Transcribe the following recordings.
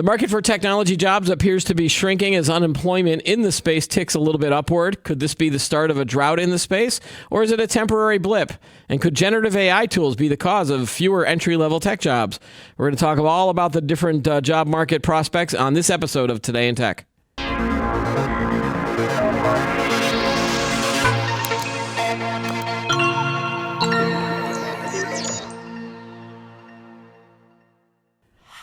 The market for technology jobs appears to be shrinking as unemployment in the space ticks a little bit upward. Could this be the start of a drought in the space, or is it a temporary blip? And could generative AI tools be the cause of fewer entry-level tech jobs? We're going to talk all about the different job market prospects on this episode of Today in Tech.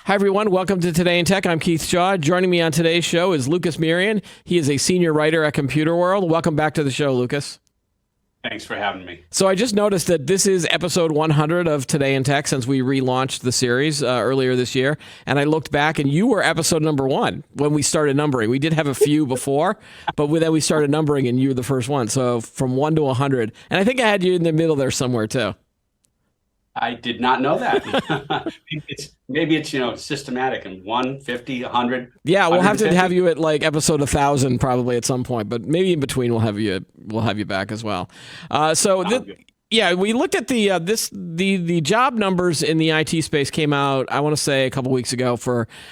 Hi, everyone. Welcome to Today in Tech. I'm Keith Shaw. Joining me on today's show is Lucas Mirian. He is a senior writer at Computer World. Welcome back to the show, Lucas. Thanks for having me. So I just noticed that this is episode 100 of Today in Tech since we relaunched the series earlier this year. And I looked back, and you were episode number 1 when we started numbering. We did have a few before, but then we started numbering, and you were the first one. So from 1 to 100. And I think I had you in the middle there somewhere, too. I did not know that. Maybe it's systematic and 1, 50, 100. Yeah, we'll have to have you at like episode 1,000 probably at some point, but maybe in between we'll have you back as well. We looked at the job numbers in the IT space came out, I want to say a couple weeks ago.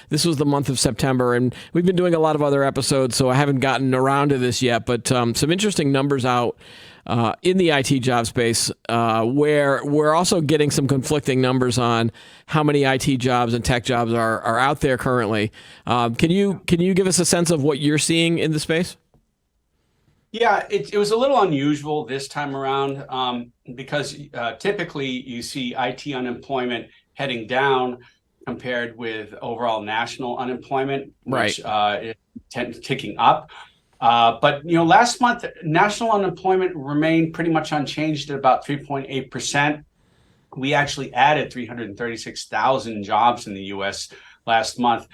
This was the month of September, and we've been doing a lot of other episodes, so I haven't gotten around to this yet. But some interesting numbers out in the IT job space, where we're also getting some conflicting numbers on how many IT jobs and tech jobs are out there currently. Can you give us a sense of what you're seeing in the space? Yeah, it was a little unusual this time around because typically you see IT unemployment heading down compared with overall national unemployment, which is ticking up. But last month, national unemployment remained pretty much unchanged at about 3.8%. We actually added 336,000 jobs in the U.S. last month.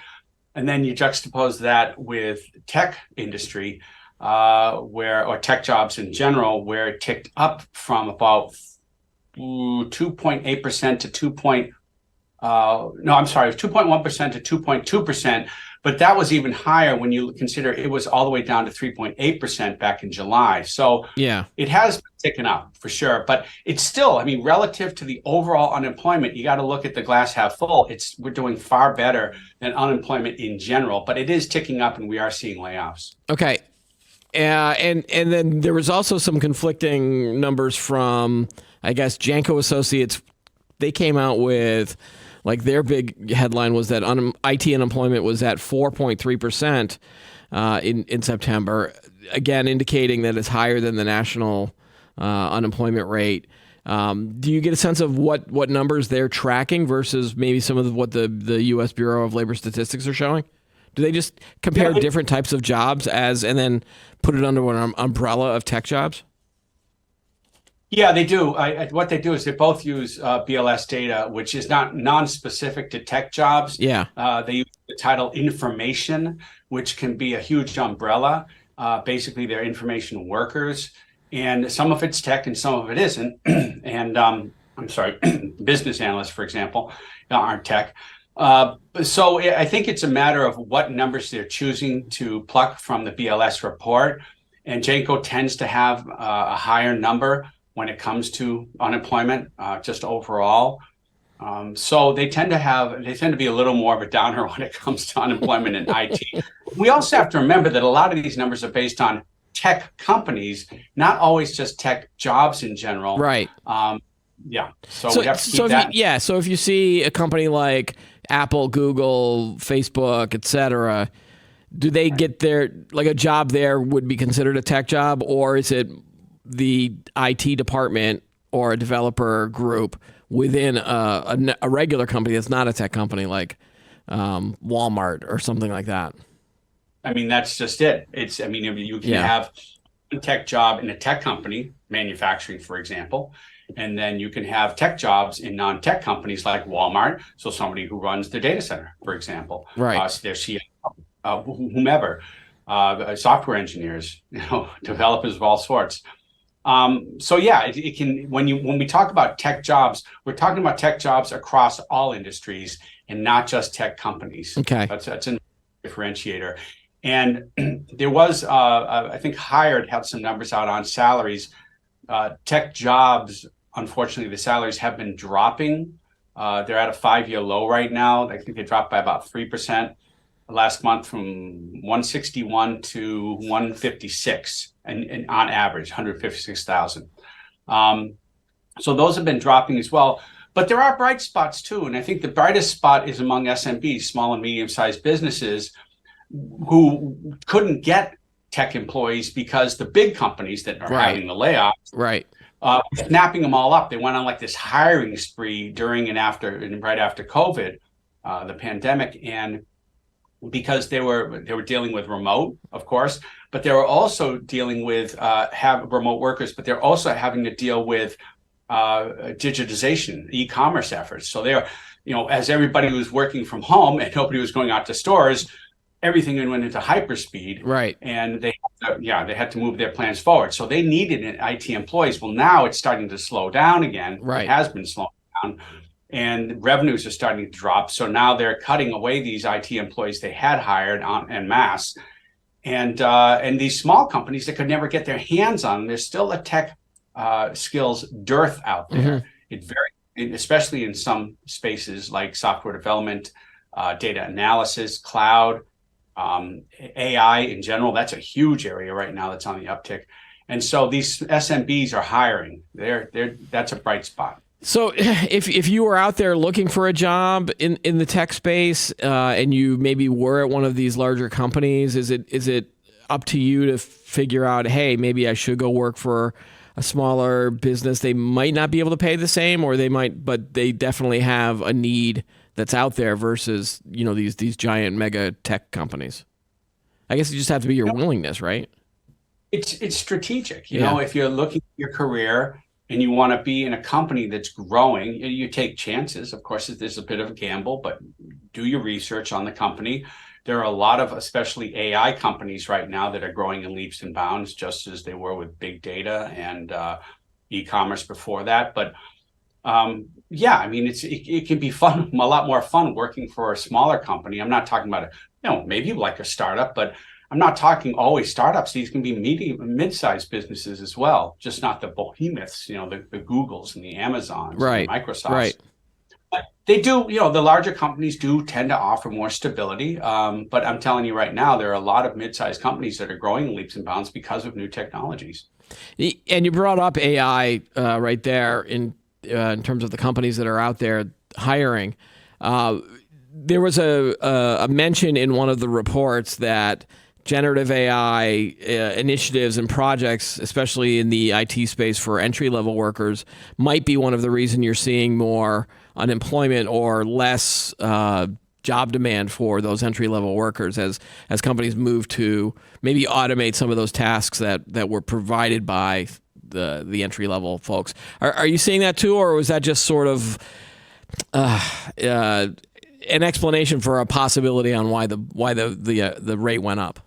And then you juxtapose that with tech industry, or tech jobs in general, where it ticked up from about 2.8% to 2.1% to 2.2%. But that was even higher when you consider it was all the way down to 3.8% back in July. So yeah, it has been ticking up for sure. But it's still, relative to the overall unemployment, you got to look at the glass half full. We're doing far better than unemployment in general, but it is ticking up and we are seeing layoffs. Okay. And then there was also some conflicting numbers from, I guess, Janko Associates. They came out with, like, their big headline was that IT unemployment was at 4.3% in September, again indicating that it's higher than the national unemployment rate. Do you get a sense of what numbers they're tracking versus maybe some of what the U.S. Bureau of Labor Statistics are showing? Do they just compare different types of jobs and then put it under an umbrella of tech jobs? Yeah, they do. What they do is they both use BLS data, which is not non-specific to tech jobs. Yeah. They use the title information, which can be a huge umbrella. Basically, they're information workers, and some of it's tech and some of it isn't. And business analysts, for example, aren't tech. So I think it's a matter of what numbers they're choosing to pluck from the BLS report. And Janko tends to have a higher number when it comes to unemployment, just overall. So they tend to be a little more of a downer when it comes to unemployment in IT. We also have to remember that a lot of these numbers are based on tech companies, not always just tech jobs in general. Right. So we have to keep that. So if you see a company like Apple, Google, Facebook, et cetera, do they get a job there would be considered a tech job, or is it the IT department or a developer group within a regular company that's not a tech company like Walmart or something like that? That's just it. You can have a tech job in a tech company, manufacturing, for example, and then you can have tech jobs in non-tech companies like Walmart. So somebody who runs their data center, for example, right? Their CEO, whomever, software engineers, developers of all sorts. It can. When we talk about tech jobs, we're talking about tech jobs across all industries and not just tech companies. Okay, that's a differentiator. And there was, I think, Hired had some numbers out on salaries. Tech jobs, unfortunately, the salaries have been dropping. They're at a 5-year low right now. I think they dropped by about 3%. last month from 161 to 156, and on average 156,000. So those have been dropping as well. But there are bright spots too, and I think the brightest spot is among SMBs, small and medium-sized businesses, who couldn't get tech employees because the big companies that are having the layoffs, snapping them all up. They went on like this hiring spree during and after, and right after COVID, the pandemic, and because they were dealing with remote, of course, but they were also dealing with have remote workers, but they're also having to deal with digitization, e-commerce efforts. So they're, as everybody was working from home and nobody was going out to stores, everything went into hyperspeed. Right. And they had to move their plans forward. So they needed IT employees. Well, now it's starting to slow down again. Right. It has been slowing down. And revenues are starting to drop. So now they're cutting away these IT employees they had hired en masse. And these small companies that could never get their hands on them, there's still a tech skills dearth out there. Especially in some spaces like software development, data analysis, cloud, AI in general. That's a huge area right now that's on the uptick. And so these SMBs are hiring. That's a bright spot. So if you were out there looking for a job in the tech space, and you maybe were at one of these larger companies, is it up to you to figure out, hey, maybe I should go work for a smaller business? They might not be able to pay the same, or they might, but they definitely have a need that's out there versus, these giant mega tech companies. I guess you just have to be your willingness, right? It's strategic. You know, if you're looking at your career and you want to be in a company that's growing, you take chances. Of course, there's a bit of a gamble, but do your research on the company. There are a lot of, especially AI companies right now, that are growing in leaps and bounds, just as they were with big data and e-commerce before that. But it can be fun, a lot more fun working for a smaller company. I'm not talking about maybe like a startup, but I'm not talking always startups. These can be mid-sized businesses as well, just not the behemoths, the Googles and the Amazons, and the Microsofts. Right. But they do, the larger companies do tend to offer more stability. But I'm telling you right now, there are a lot of mid-sized companies that are growing in leaps and bounds because of new technologies. And you brought up AI right there in terms of the companies that are out there hiring. There was a mention in one of the reports that generative AI initiatives and projects, especially in the IT space for entry-level workers, might be one of the reasons you're seeing more unemployment or less job demand for those entry-level workers as companies move to maybe automate some of those tasks that were provided by the entry-level folks. Are you seeing that too, or was that just sort of an explanation for a possibility on why the rate went up?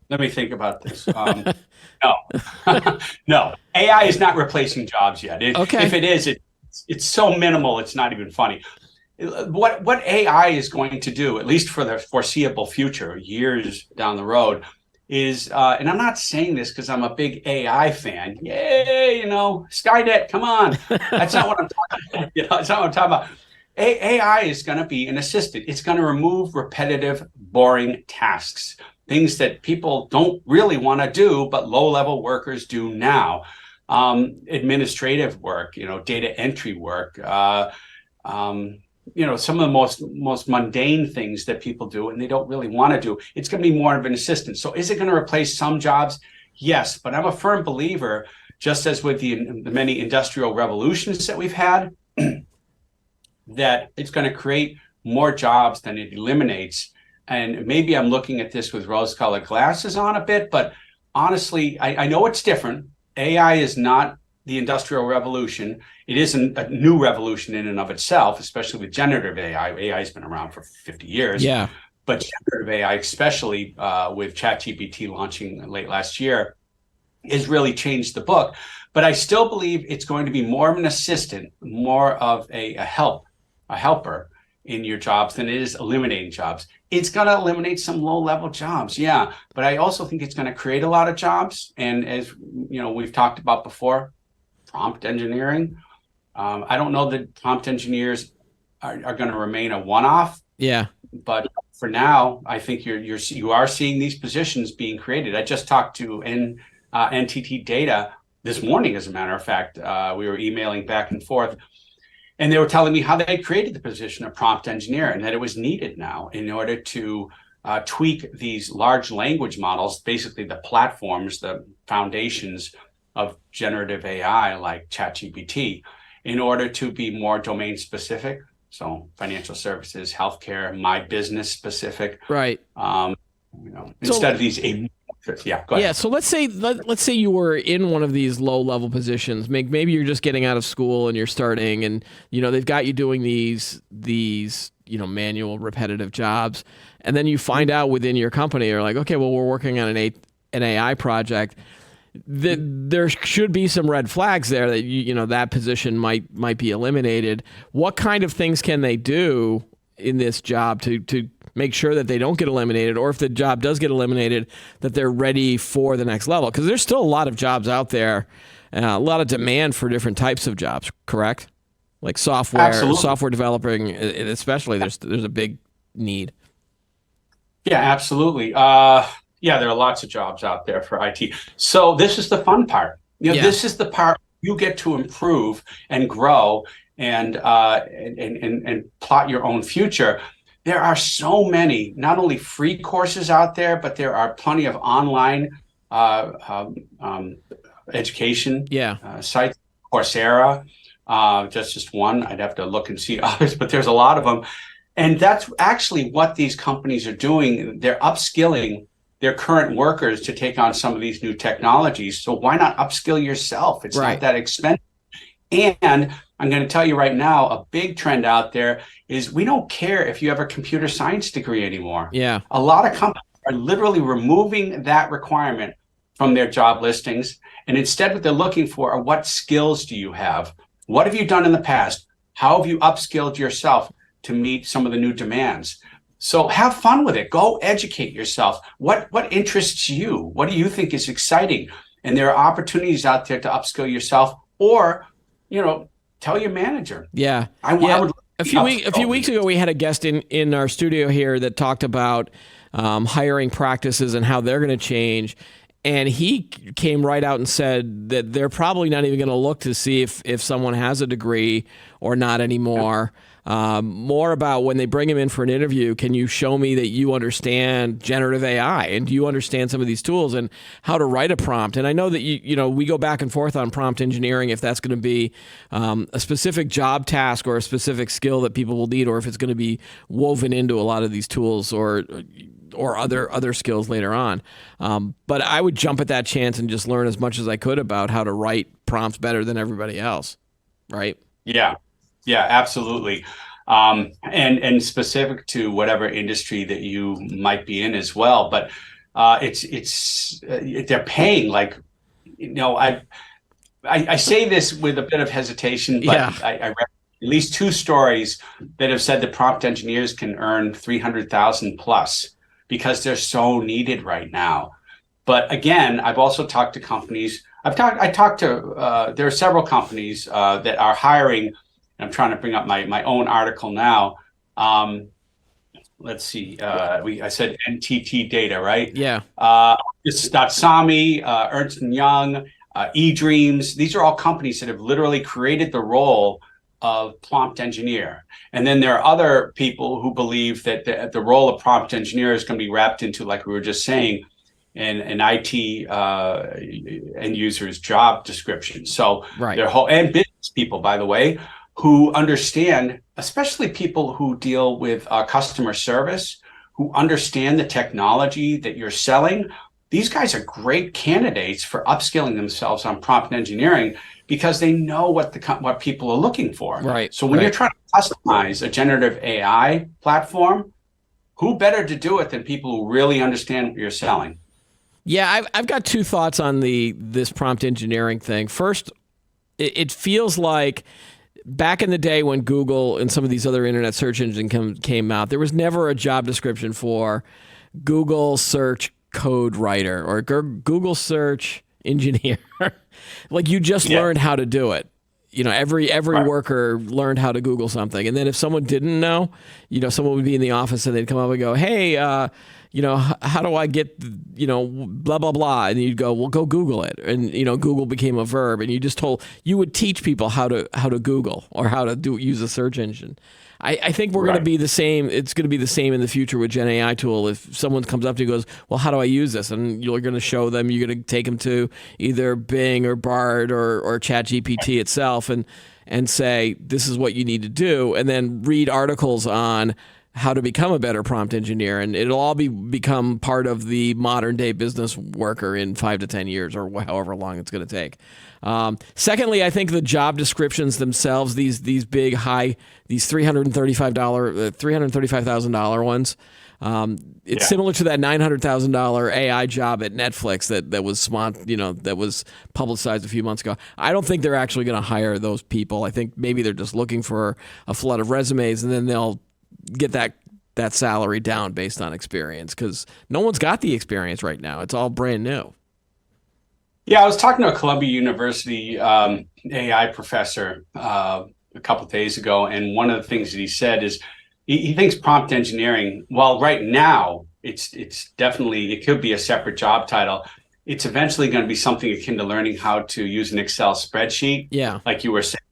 Let me think about this. No, no. AI is not replacing jobs yet. If it is, it's so minimal, it's not even funny. What AI is going to do, at least for the foreseeable future, years down the road, is, and I'm not saying this because I'm a big AI fan. Yay, Skynet, come on. That's not what I'm talking about. That's not what I'm talking about. AI is going to be an assistant. It's going to remove repetitive, boring tasks, things that people don't really want to do, but low-level workers do now. Administrative work, data entry work, some of the most mundane things that people do and they don't really want to do. It's going to be more of an assistant. So is it going to replace some jobs? Yes, but I'm a firm believer, just as with the many industrial revolutions that we've had, that it's going to create more jobs than it eliminates. And maybe I'm looking at this with rose-colored glasses on a bit, but honestly, I know it's different. AI is not the industrial revolution. It isn't a new revolution in and of itself, especially with generative AI. AI has been around for 50 years. Yeah. But generative AI, especially with ChatGPT launching late last year, has really changed the book. But I still believe it's going to be more of an assistant, more of a helper in your jobs than it is eliminating jobs. It's going to eliminate some low-level jobs, yeah, but I also think it's going to create a lot of jobs. And as we've talked about before, prompt engineering. I don't know that prompt engineers are going to remain a one-off. Yeah. But for now, I think you are seeing these positions being created. I just talked to NTT Data this morning, as a matter of fact. We were emailing back and forth, and they were telling me how they created the position of prompt engineer and that it was needed now in order to tweak these large language models, basically the platforms, the foundations of generative AI like ChatGPT, in order to be more domain specific. So financial services, healthcare, my business specific. Right. Instead of these. Yeah, go ahead. Yeah, so let's say you were in one of these low level positions. Maybe you're just getting out of school and you're starting, and they've got you doing these manual repetitive jobs, and then you find out within your company, you're like, okay, well, we're working on an AI project. There should be some red flags there that that position might be eliminated. What kind of things can they do in this job to make sure that they don't get eliminated, or if the job does get eliminated, that they're ready for the next level? Because there's still a lot of jobs out there, a lot of demand for different types of jobs, correct? Like software developing, especially, there's a big need. Yeah, absolutely. Yeah, there are lots of jobs out there for IT. So this is the fun part. This is the part you get to improve and grow and plot your own future. There are so many, not only free courses out there, but there are plenty of online education sites. Coursera, just one. I'd have to look and see others, but there's a lot of them. And that's actually what these companies are doing. They're upskilling their current workers to take on some of these new technologies. So why not upskill yourself? It's not that expensive. And I'm going to tell you right now, a big trend out there is we don't care if you have a computer science degree anymore. Yeah. A lot of companies are literally removing that requirement from their job listings. And instead, what they're looking for are, what skills do you have? What have you done in the past? How have you upskilled yourself to meet some of the new demands? So have fun with it. Go educate yourself. What interests you? What do you think is exciting? And there are opportunities out there to upskill yourself, or, tell your manager. Yeah. I would a few weeks ago, we had a guest in our studio here that talked about hiring practices and how they're going to change. And he came right out and said that they're probably not even going to look to see if someone has a degree or not anymore. More about when they bring him in for an interview, can you show me that you understand generative AI, and do you understand some of these tools and how to write a prompt? And I know that we go back and forth on prompt engineering, if that's going to be a specific job task or a specific skill that people will need, or if it's going to be woven into a lot of these tools or other skills later on. But I would jump at that chance and just learn as much as I could about how to write prompts better than everybody else, right? Yeah, absolutely. And specific to whatever industry that you might be in as well. But they're paying I say this with a bit of hesitation, but I read at least two stories that have said that prompt engineers can earn $300,000 plus because they're so needed right now. But again, I've also talked to companies. There are several companies that are hiring. I'm trying to bring up my own article now. Let's see. I said NTT Data, right? Yeah. This is Sami, Ernst & Young, eDreams. These are all companies that have literally created the role of prompt engineer. And then there are other people who believe that the role of prompt engineer is going to be wrapped into, like we were just saying, an IT end user's job description. So their whole, and business people, by the way, who understand, especially people who deal with customer service, who understand the technology that you're selling. These guys are great candidates for upskilling themselves on prompt engineering because they know what people are looking for. Right. So when you're trying to customize a generative AI platform, who better to do it than people who really understand what you're selling? Yeah, I've got two thoughts on this prompt engineering thing. First, it feels like back in the day when Google and some of these other internet search engines came out, there was never a job description for Google search code writer or Google search engineer. Like you just learned how to do it. every Right. worker learned how to Google something. And then if someone didn't know, someone would be in the office and they'd come up and go, hey, how do I get, blah, blah, blah. And you'd go, well, go Google it. And, Google became a verb, and you would teach people how to Google or how to use a search engine. I think we're going to be the same. It's going to be the same in the future with Gen AI tool. If someone comes up to you and goes, well, how do I use this? And you're going to show them, you're going to take them to either Bing or Bard or ChatGPT itself and say, this is what you need to do. And then read articles on how to become a better prompt engineer. And it'll all become part of the modern day business worker in 5 to 10 years or however long it's going to take. Secondly, I think the job descriptions themselves, these big these $335,000 ones, it's similar to that $900,000 AI job at Netflix that was publicized a few months ago. I don't think they're actually going to hire those people. I think maybe they're just looking for a flood of resumes, and then they'll get that salary down based on experience, because no one's got the experience right now. It's all brand new. Yeah, I was talking to a Columbia University AI professor a couple of days ago, and one of the things that he said is he thinks prompt engineering, well, right now it's definitely, it could be a separate job title. It's eventually going to be something akin to learning how to use an Excel spreadsheet. Yeah, like you were saying,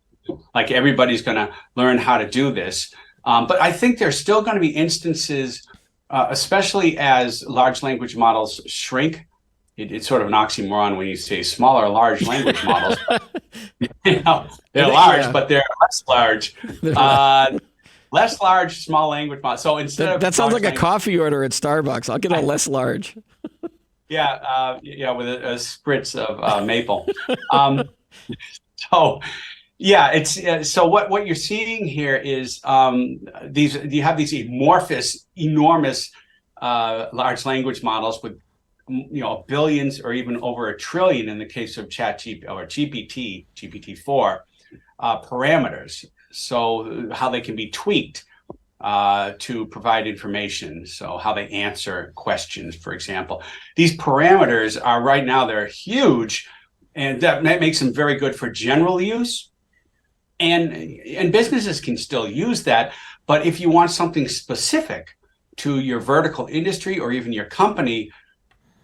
like everybody's going to learn how to do this. But I think there's still going to be instances, especially as large language models shrink. It's sort of an oxymoron when you say smaller large language models. They're large, but they're less large. Less large, small language models. So instead of that sounds like a coffee order at Starbucks. I'll get a less large. Yeah, with a spritz of maple. So. Yeah, it's so what you're seeing here is you have these amorphous, enormous large language models with billions or even over a trillion in the case of ChatGPT or GPT-4 parameters. So how they can be tweaked to provide information. So how they answer questions, for example. These parameters are right now, they're huge, and that makes them very good for general use. And businesses can still use that, but if you want something specific to your vertical industry or even your company,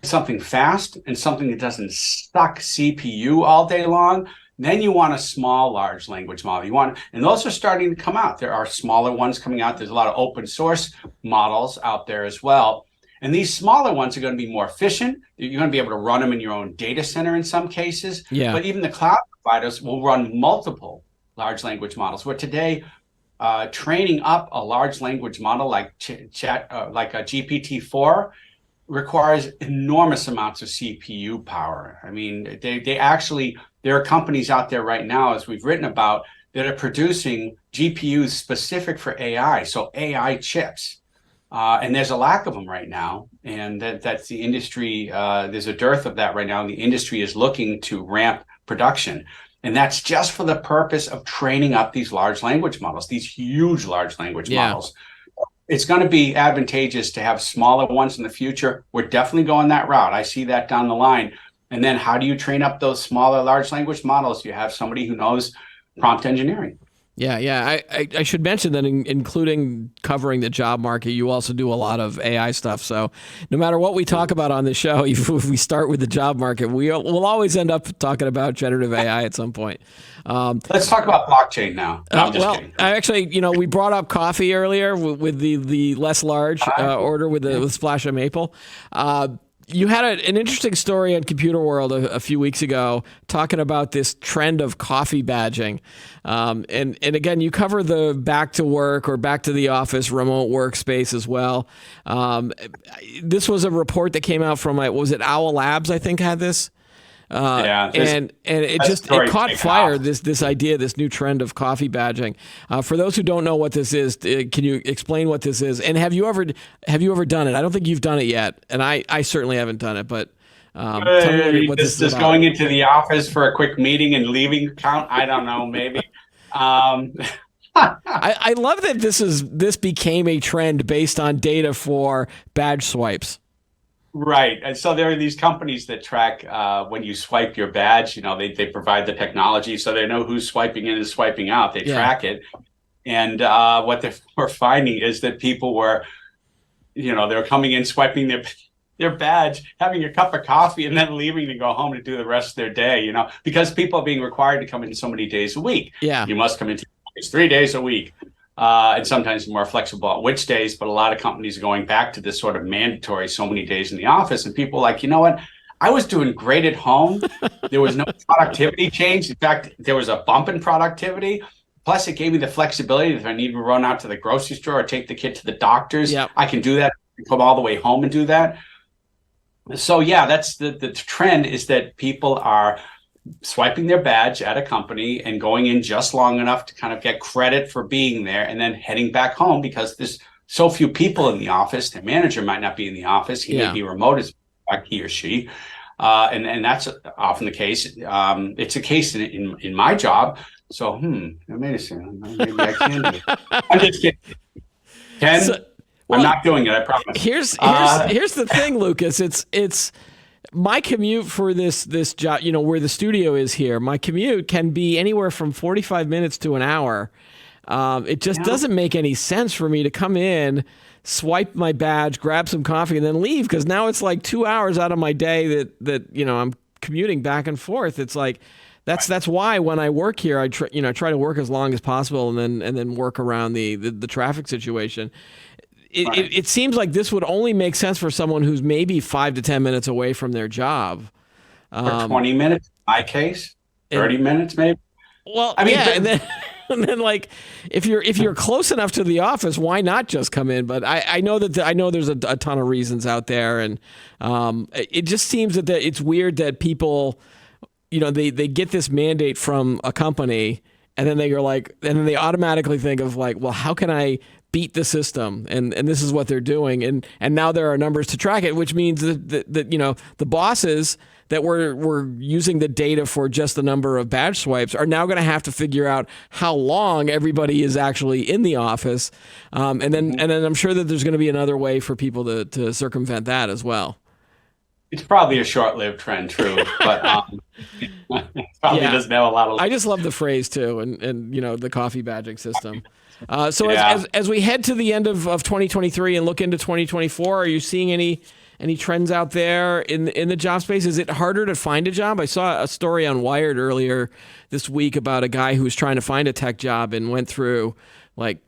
something fast and something that doesn't suck CPU all day long, then you want a small large language model. And those are starting to come out. There are smaller ones coming out. There's a lot of open source models out there as well. And these smaller ones are going to be more efficient. You're going to be able to run them in your own data center in some cases. Yeah. But even the cloud providers will run multiple large language models, where today training up a large language model like like a GPT-4 requires enormous amounts of CPU power. I mean, there are companies out there right now, as we've written about, that are producing GPUs specific for AI, so AI chips. And there's a lack of them right now, and that's the industry. There's a dearth of that right now, and the industry is looking to ramp production. And that's just for the purpose of training up these large language models, these huge large language models. It's going to be advantageous to have smaller ones in the future. We're definitely going that route. I see that down the line. And then how do you train up those smaller large language models? You have somebody who knows prompt engineering. Yeah. I should mention that including covering the job market, you also do a lot of AI stuff. So no matter what we talk about on the show, if we start with the job market, we'll always end up talking about generative AI at some point. Let's talk about blockchain now. No, I'm just kidding. I actually, we brought up coffee earlier with the less large order with splash of maple. You had an interesting story on Computer World a few weeks ago talking about this trend of coffee badging. And again, you cover the back to work or back to the office remote workspace as well. This was a report that came out from, was it Owl Labs, I think, had this? And it caught fire, this idea, this new trend of coffee badging. For those who don't know what this is, can you explain what this is? And have you ever done it? I don't think you've done it yet, and I certainly haven't done it. But tell me what this is about. Going into the office for a quick meeting and leaving count? I don't know, maybe. I love that this became a trend based on data for badge swipes. Right. And so there are these companies that track when you swipe your badge, they provide the technology so they know who's swiping in and swiping out. They Yeah. track it. And what we're finding is that people were, they're coming in, swiping their badge, having a cup of coffee, and then leaving to go home to do the rest of their day, because people are being required to come in so many days a week. Yeah. You must come in 3 days a week. And sometimes more flexible on which days, but a lot of companies are going back to this sort of mandatory so many days in the office. And people are like, you know what? I was doing great at home. There was no productivity change. In fact, there was a bump in productivity. Plus, it gave me the flexibility if I need to run out to the grocery store or take the kid to the doctor's. Yep. I can do that, come all the way home and do that. So yeah, that's the trend, is that people are swiping their badge at a company and going in just long enough to kind of get credit for being there, and then heading back home because there's so few people in the office. The manager might not be in the office. He may be remote, as he or she. And that's often the case. It's a case in my job. So, maybe I can do it. I'm just kidding. Ken, I'm not doing it, I promise. Here's the thing, Lucas. It's my commute for this job, where the studio is here. My commute can be anywhere from 45 minutes to an hour. It just doesn't make any sense for me to come in, swipe my badge, grab some coffee, and then leave, because now it's like 2 hours out of my day that I'm commuting back and forth. It's like that's why when I work here, I try to work as long as possible, and then work around the traffic situation. It seems like this would only make sense for someone who's maybe 5 to 10 minutes away from their job. For 20 minutes, in my case, 30 minutes maybe. Well, I mean, and then like if you're close enough to the office, why not just come in? But I know there's a ton of reasons out there, and it just seems that it's weird that people, they get this mandate from a company, and then they automatically think of like, well, how can I beat the system? And this is what they're doing. And now there are numbers to track it, which means that the bosses that were using the data for just the number of badge swipes are now going to have to figure out how long everybody is actually in the office. And then I'm sure that there's going to be another way for people to circumvent that as well. It's probably a short-lived trend, true, but it probably doesn't have a lot of. I just love the phrase too, and the coffee badging system. As we head to the end of 2023 and look into 2024, are you seeing any trends out there in the job space? Is it harder to find a job? I saw a story on Wired earlier this week about a guy who was trying to find a tech job and went through like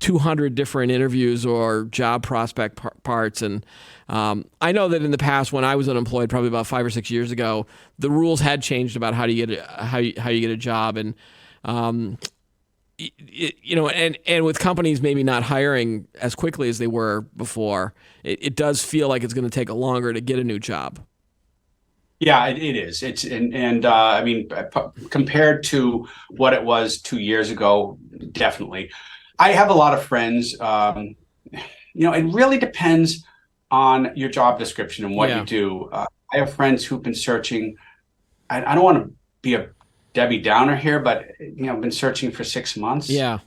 200 different interviews or job prospect parts. And I know that in the past, when I was unemployed, probably about 5 or 6 years ago, the rules had changed about how you get a job. And and with companies maybe not hiring as quickly as they were before, it does feel like it's going to take longer to get a new job. Yeah, it is. I mean, compared to what it was 2 years ago, definitely. I have a lot of friends. It really depends on your job description and what you do. I have friends who've been searching. I don't want to be a Debbie Downer here, but been searching for 6 months. Yeah.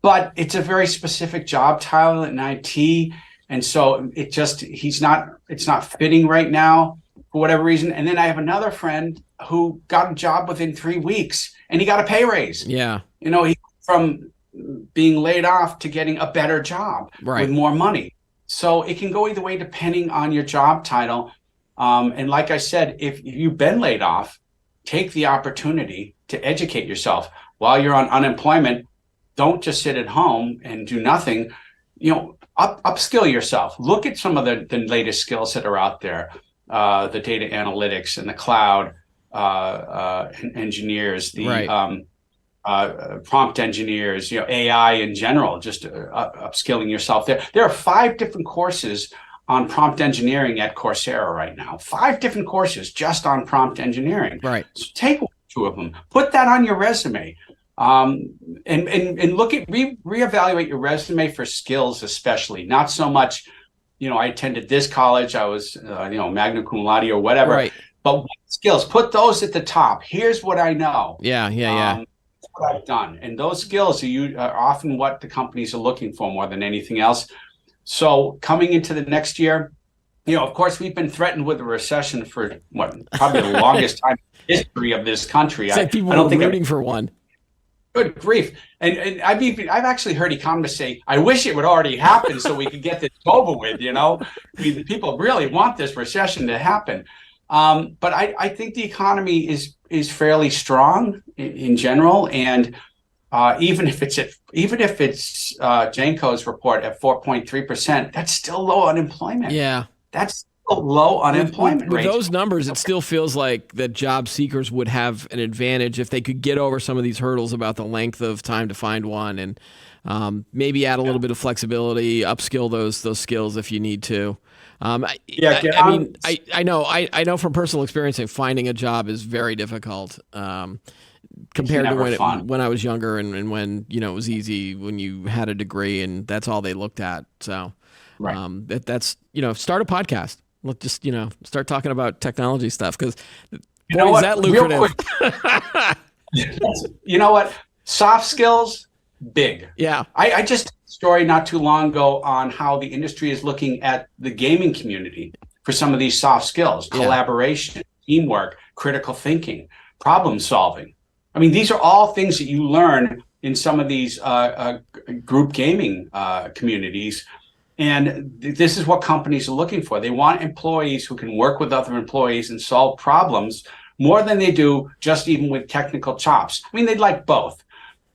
But it's a very specific job title in IT, and so it's not fitting right now for whatever reason. And then I have another friend who got a job within 3 weeks, and he got a pay raise. Yeah. He from being laid off to getting a better job with more money. So it can go either way depending on your job title. And like I said, if you've been laid off, take the opportunity to educate yourself while you're on unemployment. Don't just sit at home and do nothing. Upskill yourself. Look at some of the latest skills that are out there. The data analytics and the cloud engineers, prompt engineers, AI in general, just upskilling yourself there. There are 5 different courses on prompt engineering at Coursera right now. 5 different courses just on prompt engineering. Right. So take 2 of them, put that on your resume, and look at reevaluate your resume for skills, especially. Not so much, I attended this college, I was, magna cum laude or whatever. Right. But skills, put those at the top. Here's what I know. Yeah. What I've done, and those skills are often what the companies are looking for more than anything else. So coming into the next year, Of course, we've been threatened with a recession for probably the longest time in history of this country. It's like people I don't were think rooting for one. Good grief. And I've actually heard economists say, I wish it would already happen so we could get this over with, I mean, people really want this recession to happen. But I think the economy is fairly strong in general. And even if it's Janco's report at 4.3%, that's still low unemployment. Yeah. That's still low unemployment with rate. those numbers, it still feels like that job seekers would have an advantage if they could get over some of these hurdles about the length of time to find one, and maybe add a little bit of flexibility, upskill those skills if you need to. I mean, I know from personal experience that finding a job is very difficult compared to when I was younger and when it was easy when you had a degree and that's all they looked at. So that's start a podcast. Let's just start talking about technology stuff because is that lucrative? You know what? Soft skills, big. Yeah. I just did a story not too long ago on how the industry is looking at the gaming community for some of these soft skills: collaboration, teamwork, critical thinking, problem solving. I mean, these are all things that you learn in some of these group gaming communities. And this is what companies are looking for. They want employees who can work with other employees and solve problems more than they do just even with technical chops. I mean, they'd like both.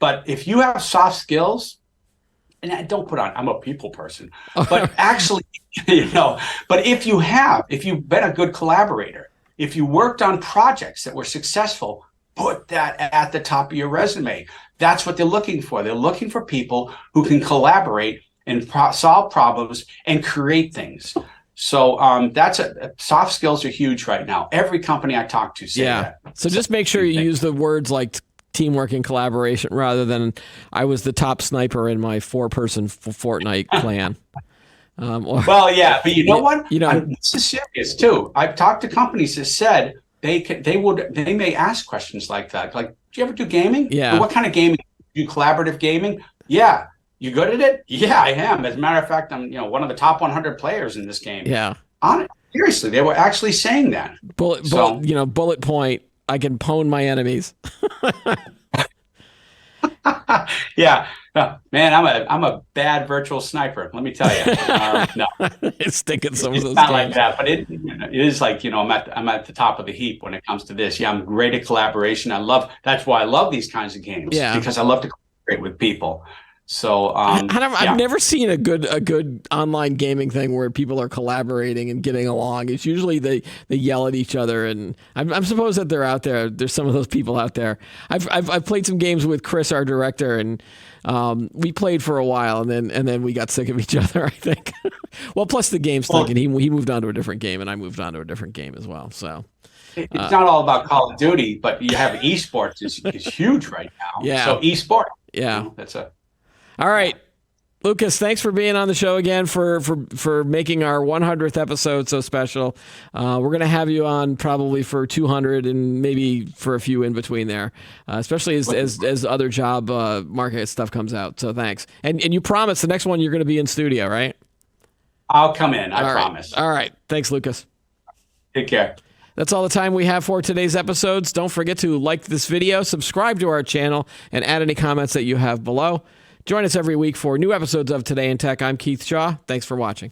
But if you have soft skills, and I don't put on, I'm a people person, but actually, but if you've been a good collaborator, if you worked on projects that were successful, put that at the top of your resume. That's what they're looking for. They're looking for people who can collaborate and solve problems and create things. So soft skills are huge right now. Every company I talk to say that. So just make sure you use the words like teamwork and collaboration rather than I was the top sniper in my 4-person Fortnite clan. Well, yeah, but you know what? This is serious too. I've talked to companies that said they may ask questions like that. Like, do you ever do gaming? Yeah. Or what kind of gaming? Do you collaborative gaming? Yeah. You good at it? Yeah, I am. As a matter of fact, I'm one of the top 100 players in this game. Yeah. Seriously, they were actually saying that. Bullet point. I can pwn my enemies. Yeah, man, I'm a bad virtual sniper. Let me tell you. No, it's sticking some of those. Not like that, but it is like I'm at the top of the heap when it comes to this. Yeah, I'm great at collaboration. That's why I love these kinds of games. Yeah, because I love to collaborate with people. So I've never seen a good online gaming thing where people are collaborating and getting along. It's usually they yell at each other, and I'm supposed that they're out there. There's some of those people out there. I've played some games with Chris, our director, and we played for a while, and then we got sick of each other, I think. Well, plus the game stunk, and he moved on to a different game, and I moved on to a different game as well. So. It's not all about Call of Duty, but you have esports is huge right now. Yeah. So esport. Yeah. That's a. All right, Lucas, thanks for being on the show again, for making our 100th episode so special. We're going to have you on probably for 200 and maybe for a few in between there, especially as other job market stuff comes out. So thanks. And you promise the next one you're going to be in studio, right? I'll come in. I promise. All right. Thanks, Lucas. Take care. That's all the time we have for today's episodes. Don't forget to like this video, subscribe to our channel, and add any comments that you have below. Join us every week for new episodes of Today in Tech. I'm Keith Shaw. Thanks for watching.